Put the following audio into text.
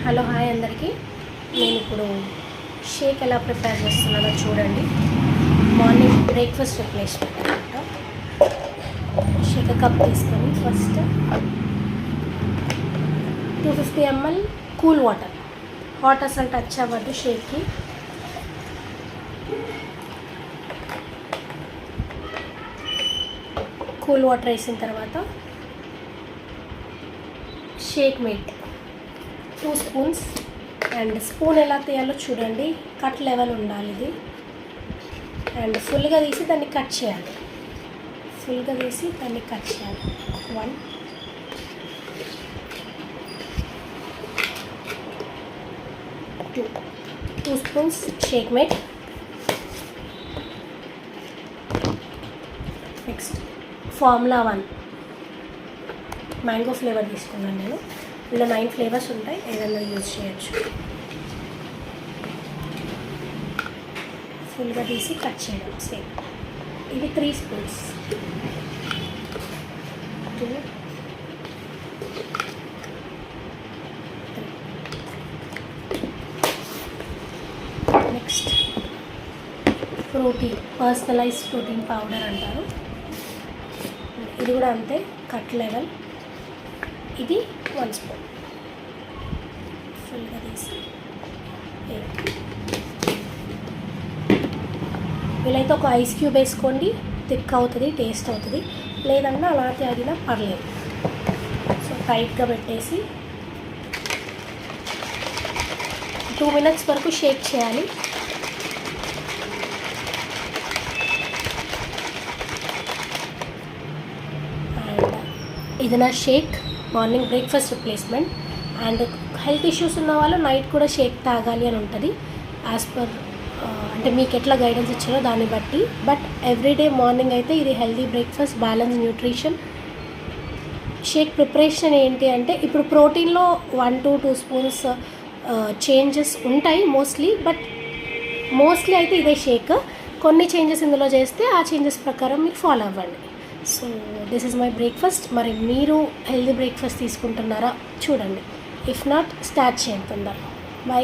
Hello hi అందరికీ. నేను ఇప్పుడు షేక్ ఎలా ప్రిపేర్ చేస్తున్నానో చూడండి. మార్నింగ్ బ్రేక్ఫాస్ట్ రిప్లేస్మెంట్ అనమాట. షేక్ కప్ తీసుకొని first 250 ml cool water, hot అసలు టచ్ అవ్వద్దు షేక్కి. కూల్ వాటర్ వేసిన తర్వాత shake mate 2 spoons. And spoon ఎలా తీయాలో చూడండి, కట్ లెవెల్ ఉండాలి ఇది. అండ్ ఫుల్గా తీసి దాన్ని కట్ చేయాలి. 1 2 spoons shake mate. Next formula 1 mango flavour తీసుకున్నాను నేను. ఇందులో 9 ఫ్లేవర్స్ ఉంటాయి, ఏదైనా యూజ్ చేయొచ్చు. ఫుల్గా తీసి కట్ చేయడం సేమ్. ఇది 3 spoons. 2 3. Next protein, personalize protein powder అంటారు. ఇది కూడా అంతే, కట్ లెవెల్. ఇది 1 స్పూన్. ఫుల్గా తీసి వీలైతే ఒక ఐస్ క్యూబ్ వేసుకోండి, థిక్ అవుతుంది, టేస్ట్ అవుతుంది. లేదన్నా అలా తాగినా పర్లేదు. సో టైట్గా పెట్టేసి 2 minutes వరకు షేక్ చేయాలి. ఇది నా shake, morning breakfast replacement. And health issues ఉన్న వాళ్ళు నైట్ కూడా షేక్ తాగాలి అని ఉంటుంది, యాజ్ పర్ అంటే మీకు ఎట్లా గైడెన్స్ ఇచ్చారో దాన్ని బట్టి. బట్ ఎవ్రీడే మార్నింగ్ అయితే ఇది healthy breakfast, balance nutrition. Shake preparation ఏంటి అంటే, ఇప్పుడు ప్రోటీన్లో 1 to 2 స్పూన్స్ చేంజెస్ ఉంటాయి మోస్ట్లీ, బట్ మోస్ట్లీ అయితే ఇదే షేక్. కొన్ని చేంజెస్ ఇందులో చేస్తే ఆ చేంజెస్ ప్రకారం మీరు ఫాలో అవ్వండి. So this is my breakfast. మరి మీరు హెల్దీ బ్రేక్ఫాస్ట్ తీసుకుంటున్నారా చూడండి. ఇఫ్ నాట్, స్టార్ట్ చేయండి తొందరగా. బై.